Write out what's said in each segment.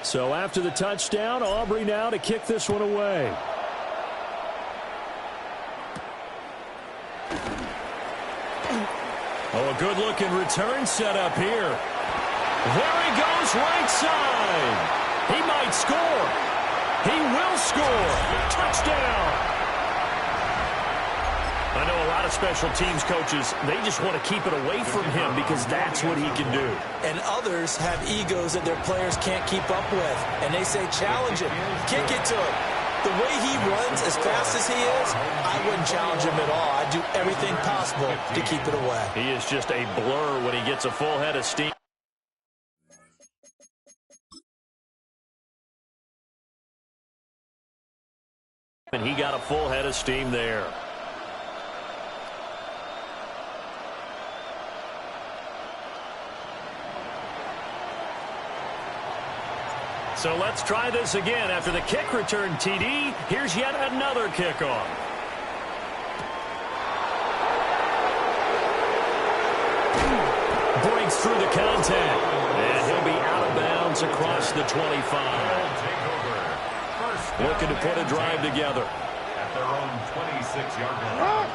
So after the touchdown, Aubrey now to kick this one away. Oh, a good-looking return set up here. There he goes, right side. He might score. He will score. Touchdown. I know a lot of special teams coaches, they just want to keep it away from him because that's what he can do. And others have egos that their players can't keep up with. And they say, challenge him, kick it to him. The way he runs as fast as he is, I wouldn't challenge him at all. I'd do everything possible to keep it away. He is just a blur when he gets a full head of steam. And he got a full head of steam there. So let's try this again. After the kick return TD, here's yet another kickoff. Breaks through the contact. And he'll be out of bounds across the 25. Looking to put a drive together. At their own 26-yard line.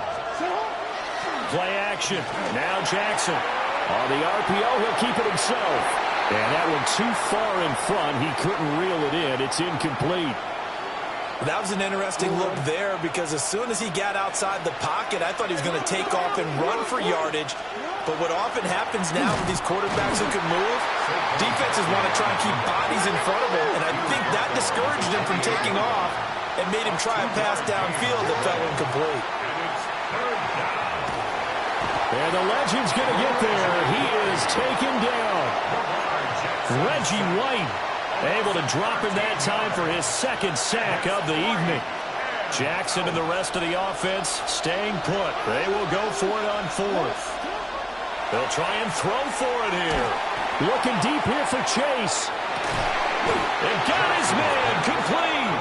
Play action. Now Jackson. On the RPO, he'll keep it himself. And that one too far in front. He couldn't reel it in. It's incomplete. That was an interesting look there because as soon as he got outside the pocket, I thought he was going to take off and run for yardage. But what often happens now with these quarterbacks who can move, defenses want to try and keep bodies in front of him. And I think that discouraged him from taking off and made him try a pass downfield that fell incomplete. And the legend's going to get there. He is taken down. Reggie White able to drop him that time for his second sack of the evening. Jackson and the rest of the offense staying put. They will go for it on fourth. They'll try and throw for it here. Looking deep here for Chase. They got his man complete.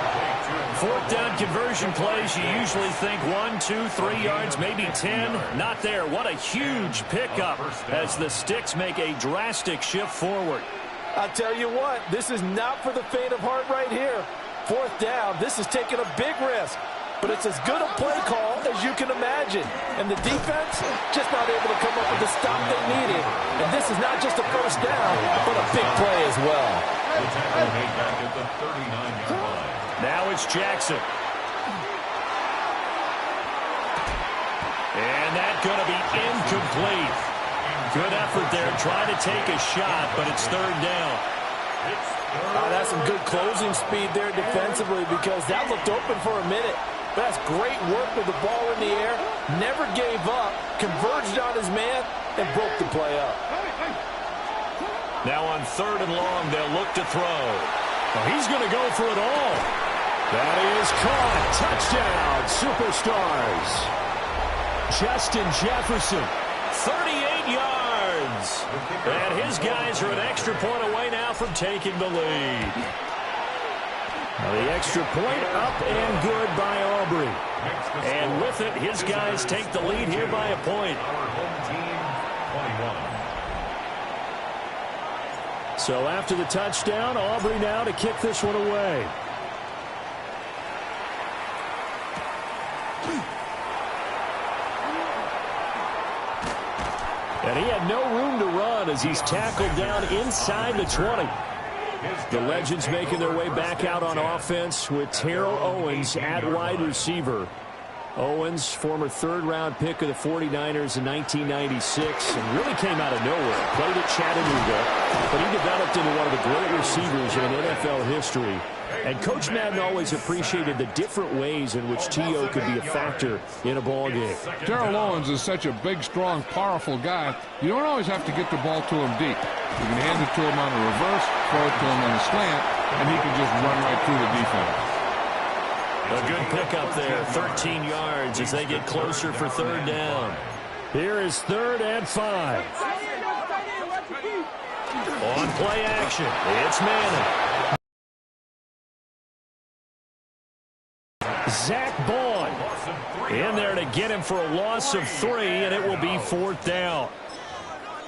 Fourth down conversion plays, you usually think 1, 2, 3 yards, maybe 10. Not there. What a huge pickup as the Sticks make a drastic shift forward. I'll tell you what, this is not for the faint of heart right here. Fourth down, this is taking a big risk. But it's as good a play call as you can imagine. And the defense just not able to come up with the stop they needed. And this is not just a first down, but a big play as well. The tackle made back at the 39-yard line. Now it's Jackson. And that's going to be incomplete. Good effort there, trying to take a shot, but it's third down. That's some good closing speed there defensively because that looked open for a minute. That's great work with the ball in the air. Never gave up, converged on his man, and broke the play up. Now on third and long, they'll look to throw. Well, he's going to go for it all. That is caught. Touchdown, Superstars. Justin Jefferson, 38 yards. And his guys are an extra point away now from taking the lead. Now the extra point up and good by Aubrey. And with it, his guys take the lead here by a point. Our home team, 21. So after the touchdown, Aubrey now to kick this one away. And he had no room to run as he's tackled down inside the 20. The Legends making their way back out on offense with Terrell Owens at wide receiver. Owens, former third-round pick of the 49ers in 1996, and really came out of nowhere. Played at Chattanooga, but he developed into one of the great receivers in NFL history. And Coach Madden always appreciated the different ways in which T.O. could be a factor in a ball game. Terrell Owens is such a big, strong, powerful guy. You don't always have to get the ball to him deep. You can hand it to him on a reverse, throw it to him on a slant, and he can just run right through the defense. A good pickup there, 13 yards as they get closer for third down. Here is 3rd and 5. On play action, it's Manning. Zach Bourne in there to get him for a loss of 3, and it will be 4th down.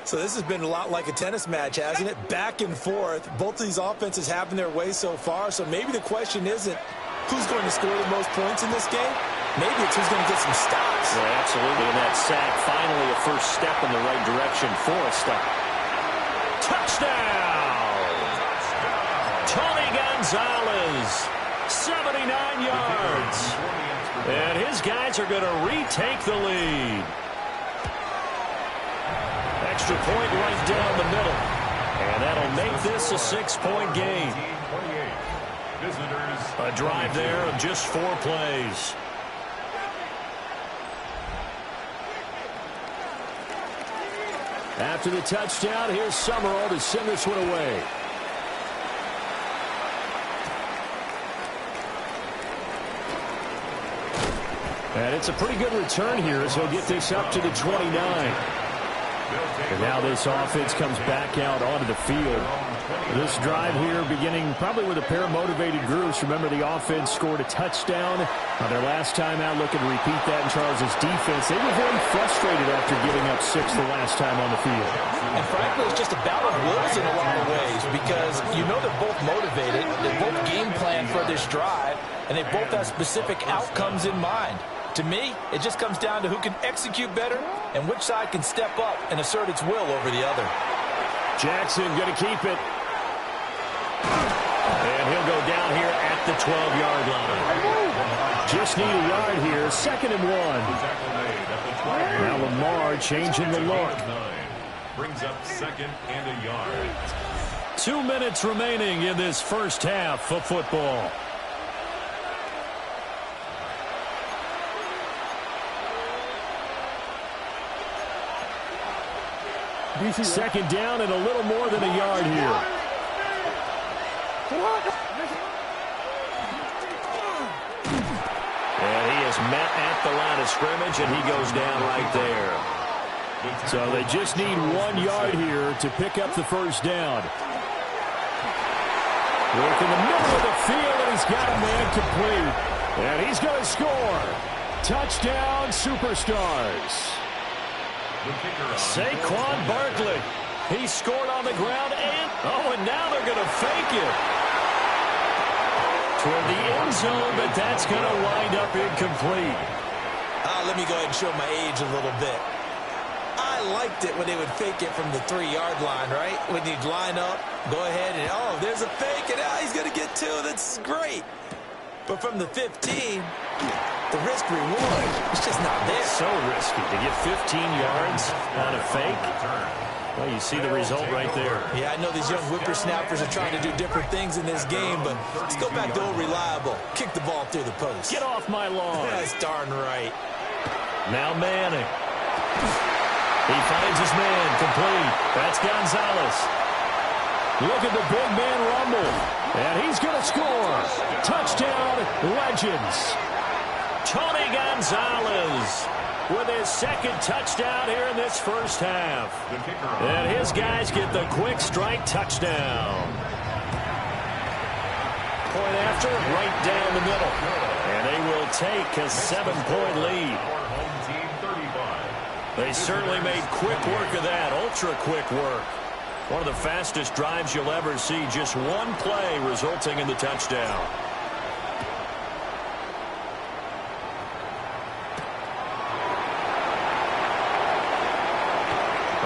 So this has been a lot like a tennis match, hasn't it? Back and forth. Both of these offenses having their way so far. So maybe the question isn't who's going to score the most points in this game. Maybe it's who's going to get some stops. Yeah, absolutely. And that sack, finally a first step in the right direction for a stop. Touchdown! Tony Gonzalez, 79 yards. And his guys are going to retake the lead. Extra point right down the middle. And that'll make this a 6-point game. A drive there of just 4 plays. After the touchdown, here's Summerall to send this one away. And it's a pretty good return here as he'll get this up to the 29. And now this offense comes back out onto the field. This drive here beginning probably with a pair of motivated groups. Remember, the offense scored a touchdown on their last time out. Looking to repeat that in Charles's defense. They were very frustrated after giving up 6 the last time on the field. And frankly, it's just a battle of wills in a lot of ways because you know they're both motivated. They both game plan for this drive, and they both have specific outcomes in mind. To me, it just comes down to who can execute better and which side can step up and assert its will over the other. Jackson going to keep it. And he'll go down here at the 12-yard line. Just need a yard here. 2nd and 1. Now Lamar changing the look. Brings up 2nd and a yard. 2 minutes remaining in this first half of football. Second down and a little more than a yard here. And he is met at the line of scrimmage, and he goes down right there. So they just need 1 yard here to pick up the first down. Work in the middle of the field, and he's got a man complete. And he's going to score. Touchdown, Superstars. Saquon Barkley. He scored on the ground, and now they're going to fake it. Toward the end zone, but that's going to wind up incomplete. Let me go ahead and show my age a little bit. I liked it when they would fake it from the 3-yard line, right? When you'd line up, go ahead and, there's a fake, and he's going to get 2. That's great. But from the 15, the risk-reward is just not there. So risky to get 15 yards on a fake. Well, you see the result right there. Yeah, I know these young whippersnappers are trying to do different things in this game, but let's go back to old reliable. Kick the ball through the post. Get off my lawn. That's darn right. Now Manning. He finds his man complete. That's Gonzalez. Look at the big man rumble. And he's going to score. Touchdown, Legends. Tony Gonzalez with his 2nd touchdown here in this first half. And his guys get the quick strike touchdown. Point after, right down the middle. And they will take a 7-point lead. They certainly made quick work of that, ultra-quick work. One of the fastest drives you'll ever see, just 1 play resulting in the touchdown.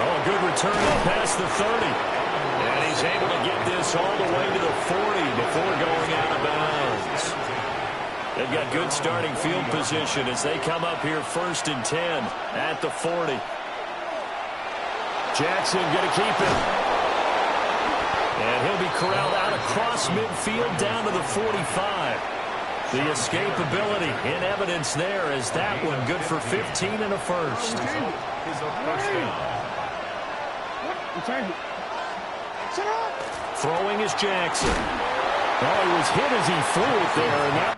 A good return up past the 30. And he's able to get this all the way to the 40 before going out of bounds. They've got good starting field position as they come up here 1st and 10 at the 40. Jackson going to keep it. And he'll be corralled out across midfield down to the 45. The escapability in evidence there as that one good for 15 and a first. Throwing is Jackson. Oh, he was hit as he threw it there. And that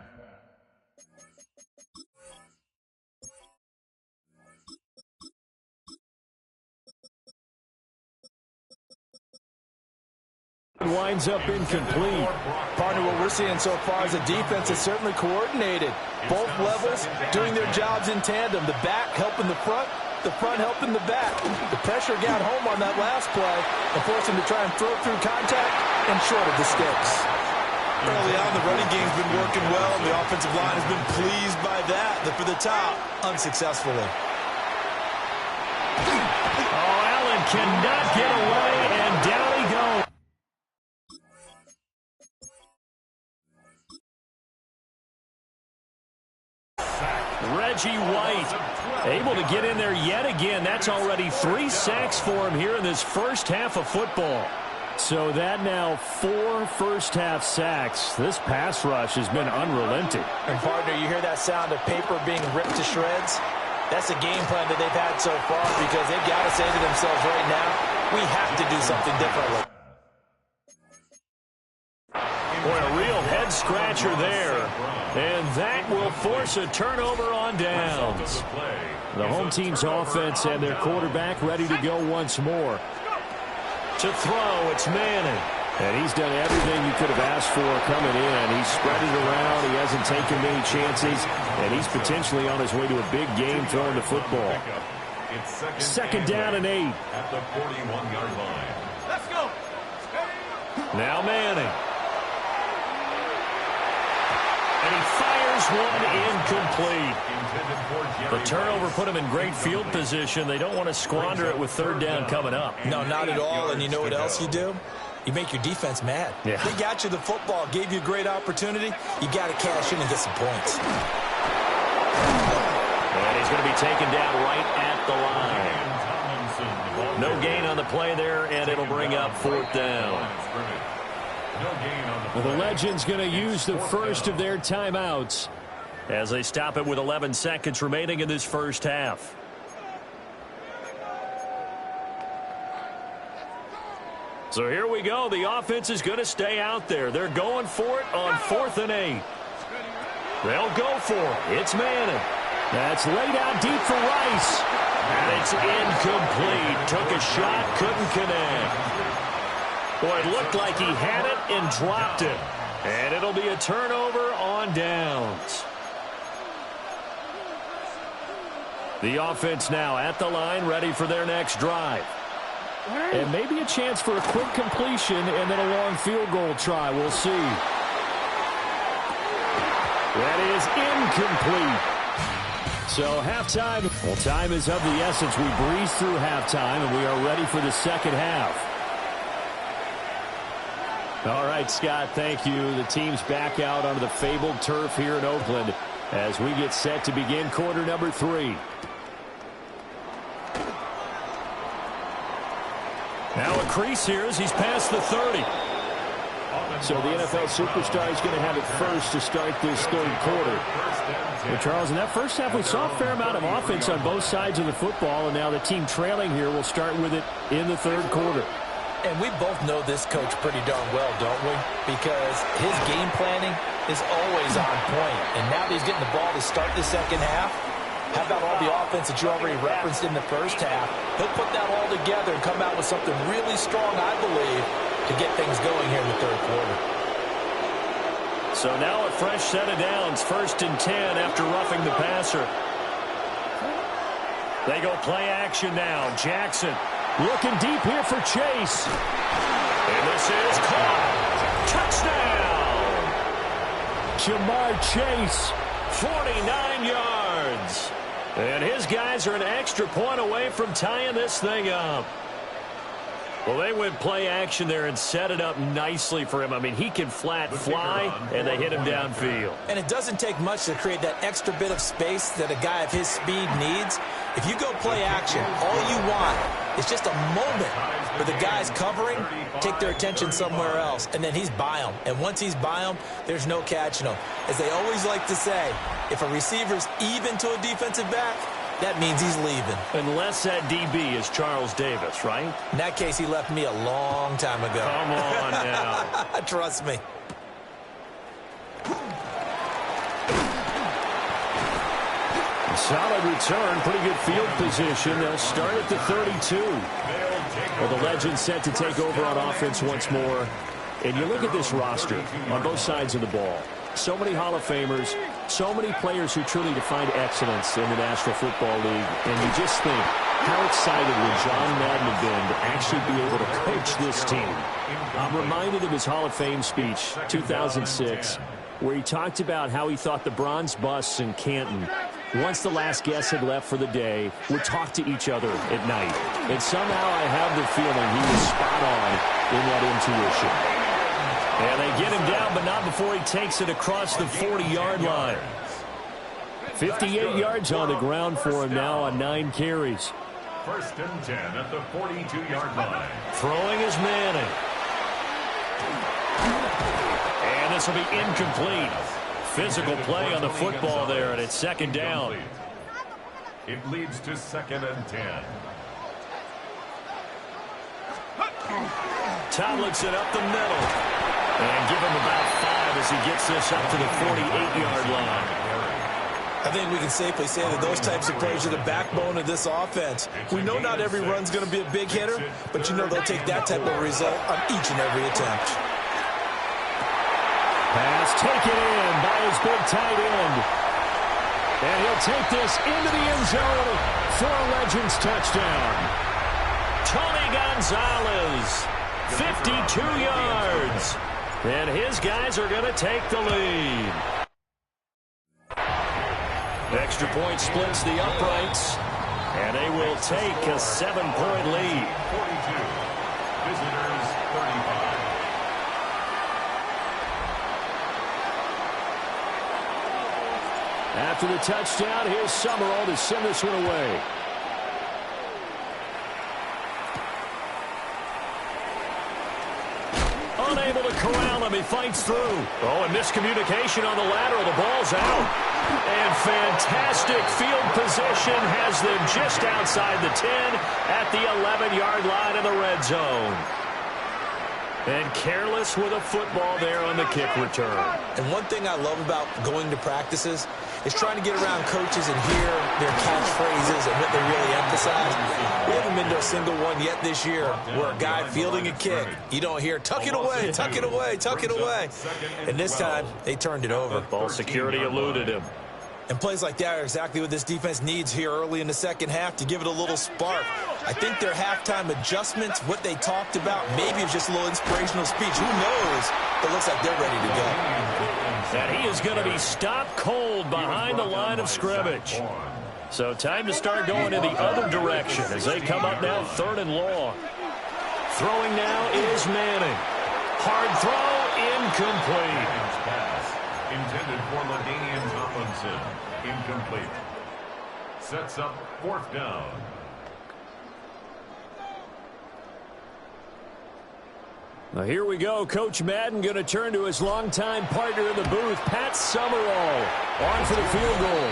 winds up incomplete. Partner, what we're seeing so far is the defense is certainly coordinated. Both levels doing their jobs in tandem. The back helping the front, the front helping the back. The pressure got home on that last play and forced him to try and throw through contact and short of the sticks. Early on, the running game's been working well, and the offensive line has been pleased by that. For the top, unsuccessfully. Oh, Allen cannot get away, and down he goes. Reggie White able to get in there yet again. That's already 3 sacks for him here in this first half of football. So that now 4 first-half sacks. This pass rush has been unrelenting. And, partner, you hear that sound of paper being ripped to shreds? That's a game plan that they've had so far because they've got to say to themselves right now, we have to do something differently. Boy, a real head-scratcher there. And that will force a turnover on downs. The home team's offense and their quarterback ready to go once more. To throw, it's Manning. And he's done everything you could have asked for coming in. He's spread it around. He hasn't taken many chances. And he's potentially on his way to a big game throwing the football. Second down and 8. At the 41-yard line. Let's go. Now Manning. And he fires one incomplete. The turnover put him in great field position. They don't want to squander it with third down coming up. No, not at all. And you know what else you do? You make your defense mad. Yeah. They got you the football, gave you a great opportunity. You got to cash in and get some points. And he's going to be taken down right at the line. No gain on the play there, and it'll bring up fourth down. Well, the Legends going to use the first of their timeouts as they stop it with 11 seconds remaining in this first half. So here we go. The offense is going to stay out there. They're going for it on 4th and 8. They'll go for it. It's Manning. That's laid out deep for Rice. And it's incomplete. Took a shot, couldn't connect. Boy, it looked like he had it and dropped it. And it'll be a turnover on downs. The offense now at the line, ready for their next drive. And maybe a chance for a quick completion and then a long field goal try. We'll see. That is incomplete. So halftime. Well, time is of the essence. We breeze through halftime, and we are ready for the second half. All right, Scott, thank you. The team's back out onto the fabled turf here in Oakland as we get set to begin quarter number 3. Now a crease here as he's past the 30. So the NFL superstar is going to have it first to start this third quarter. Well, Charles, in that first half, we saw a fair amount of offense on both sides of the football, and now the team trailing here will start with it in the third quarter. And we both know this coach pretty darn well, don't we? Because his game planning is always on point. And now that he's getting the ball to start the second half, how about all the offense that you already referenced in the first half? He'll put that all together and come out with something really strong, I believe, to get things going here in the third quarter. So now a fresh set of downs, 1st and 10 after roughing the passer. They go play action now. Jackson looking deep here for Chase. And this is caught. Touchdown! Jamar Chase, 49 yards. And his guys are an extra point away from tying this thing up. Well, they went play action there and set it up nicely for him. I mean, he can flat fly, and they hit him downfield. And it doesn't take much to create that extra bit of space that a guy of his speed needs. If you go play action, all you want is just a moment where the guys covering take their attention somewhere else, and then he's by them. And once he's by them, there's no catching him. As they always like to say, if a receiver's even to a defensive back, that means he's leaving. Unless that DB is Charles Davis, right? In that case, he left me a long time ago. Come on now. Trust me. Solid return, pretty good field position. They'll start at the 32. Well, the Legends set to take over on offense once more. And you look at this roster on both sides of the ball. So many Hall of Famers, So many players who truly define excellence in the National Football League, and you just think, how excited would John Madden have been to actually be able to coach this team? I'm reminded of his Hall of Fame speech, 2006, where he talked about how he thought the bronze busts in Canton, once the last guest had left for the day, would talk to each other at night. And somehow I have the feeling he was spot on in that intuition. And they get him down, but not before he takes it across the 40-yard line. 58 yards on the ground for him now on 9 carries. 1st and 10 at the 42-yard line. Throwing is Manning. And this will be incomplete. Physical play on the football there, and it's 2nd down. It leads to 2nd and 10. Tomlinson up the middle. And give him about 5 as he gets this up to the 48-yard line. I think we can safely say that those types of plays are the backbone of this offense. We know not every run's going to be a big hitter, but you know they'll take that type of result on each and every attempt. Pass taken in by his big tight end. And he'll take this into the end zone for a Legends touchdown. Tony Gonzalez, 52 yards. And his guys are going to take the lead. Extra point splits the uprights. And they will take a 7-point lead. 42. Visitors 35. After the touchdown, here's Summerall to send this one away. Unable to corral him. He fights through. Oh, and miscommunication on the lateral. The ball's out. And fantastic field position has them just outside the 10 at the 11-yard line in the red zone. And careless with a football there on the kick return. And one thing I love about going to practices is trying to get around coaches and hear their catchphrases and what they really emphasize. We haven't been to a single one yet this year where a guy fielding a kick, you don't hear, tuck it away, tuck it away, tuck it away. And this time, they turned it over. Ball security eluded him. And plays like that are exactly what this defense needs here early in the second half to give it a little spark. I think their halftime adjustments, what they talked about, maybe it's just a little inspirational speech. Who knows? It looks like they're ready to go. And he is going to be stopped cold behind the line of scrimmage. So time to start going in the other direction as they come up now 3rd and long. Throwing now is Manning. Hard throw, incomplete. Intended for LaDainian Tomlinson. Incomplete. Sets up 4th down. Now here we go. Coach Madden going to turn to his longtime partner in the booth, Pat Summerall, on for the field goal.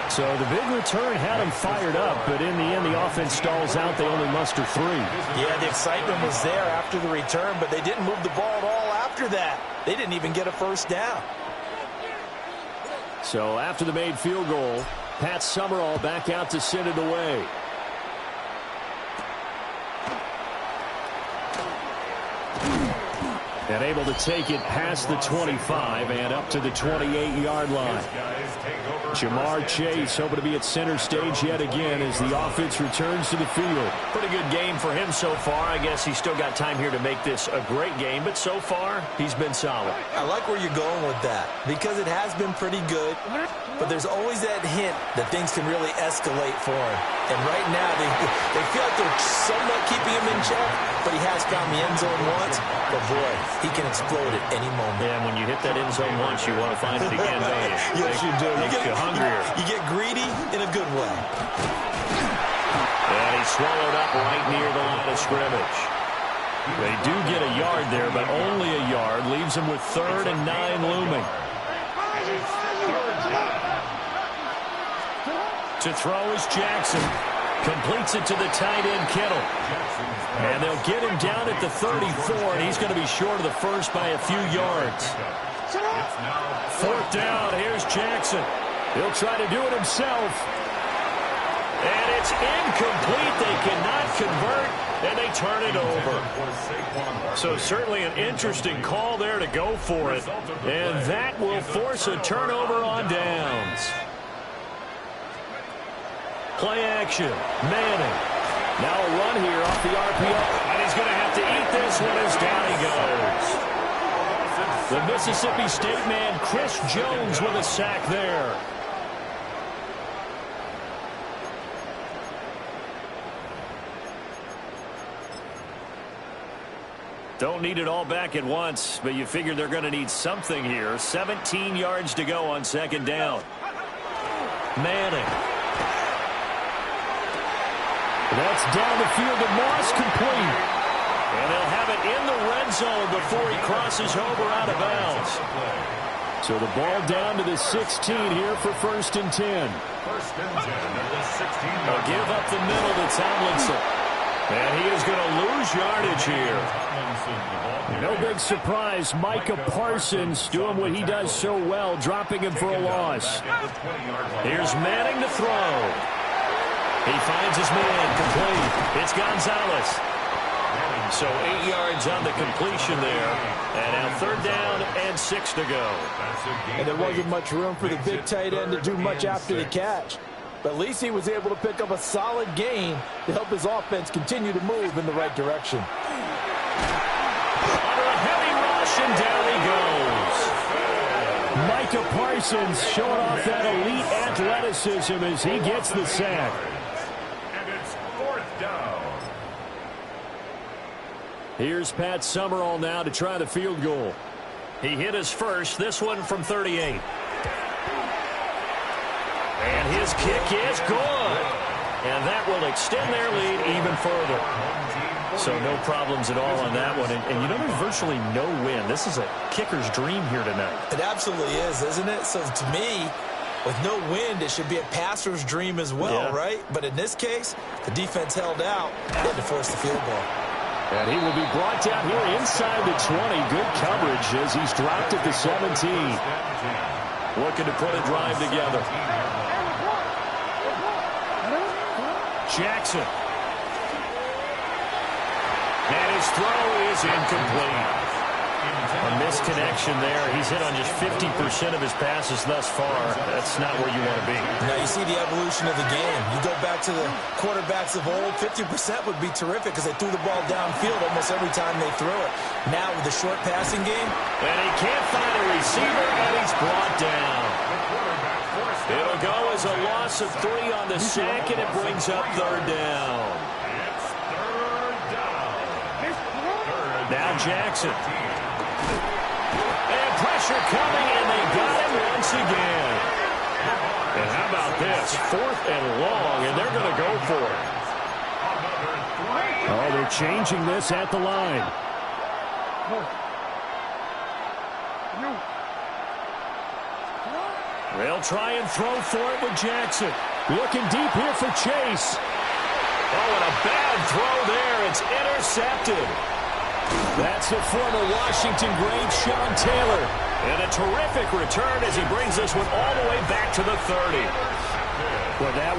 So the big return had him fired up, but in the end, the offense stalls out. They only muster 3. Yeah, the excitement was there after the return, but they didn't move the ball at all after that. They didn't even get a 1st down. So after the made field goal, Pat Summerall back out to send it away. And able to take it past the 25 and up to the 28-yard line. Jamar Chase hoping to be at center stage yet again as the offense returns to the field. Pretty good game for him so far. I guess he's still got time here to make this a great game, but so far he's been solid. I like where you're going with that because it has been pretty good, but there's always that hint that things can really escalate for him. And right now they feel like they're somewhat keeping him in check, but he has found the end zone once. But boy, he can explode at any moment. And when you hit that end zone once, you want to find it again, don't you? Yes, you do. Makes you hungrier. You get greedy in a good way. And he's swallowed up right near the line of scrimmage. They do get a yard there, but only a yard. Leaves them with 3rd and 9 looming. To throw is Jackson. Completes it to the tight end, Kittle. And they'll get him down at the 34, and he's going to be short of the first by a few yards. 4th down, here's Jackson. He'll try to do it himself. And it's incomplete. They cannot convert, and they turn it over. So certainly an interesting call there to go for it. And that will force a turnover on downs. Play action. Manning. Now a run here off the RPO. And he's going to have to eat this one as down he goes. The Mississippi State man, Chris Jones, with a sack there. Don't need it all back at once, but you figure they're going to need something here. 17 yards to go on second down. Manning. That's down the field to Moss, complete. And they'll have it in the red zone before he crosses over out of bounds. So the ball down to the 16 here for 1st and 10. They'll give up the middle to Tomlinson. And he is going to lose yardage here. No big surprise. Micah Parsons doing what he does so well, dropping him for a loss. Here's Manning to throw. He finds his man, complete. It's Gonzalez. So 8 yards on the completion there. And now 3rd down and 6 to go. And there wasn't much room for the big tight end to do much after the catch. But at least he was able to pick up a solid gain to help his offense continue to move in the right direction. Under a heavy rush, and down he goes. Micah Parsons showing off that elite athleticism as he gets the sack. And it's 4th down. Here's Pat Summerall now to try the field goal. He hit his first, this one from 38. And his kick is good. And that will extend their lead even further. So no problems at all on that one. And you know, there's virtually no win. This is a kicker's dream here tonight. It absolutely is, isn't it? So to me, with no wind, it should be a passer's dream as well, right? But in this case, the defense held out and had to force the field goal. And he will be brought down here inside the 20. Good coverage as he's dropped at the 17. Looking to put a drive together. Jackson. And his throw is incomplete. A misconnection there. He's hit on just 50% of his passes thus far. That's not where you want to be. Now you see the evolution of the game. You go back to the quarterbacks of old, 50% would be terrific because they threw the ball downfield almost every time they threw it. Now with the short passing game. And he can't find a receiver, and he's brought down. It'll go as a loss of 3 on the sack, and it brings up 3rd down. Now Jackson. And pressure coming, and they got him once again. And how about this? 4th and long, and they're going to go for it. Oh, they're changing this at the line. They'll try and throw for it with Jackson. Looking deep here for Chase. Oh, and a bad throw there. It's intercepted. That's the former Washington great Sean Taylor. And a terrific return as he brings this one all the way back to the 30. Well, that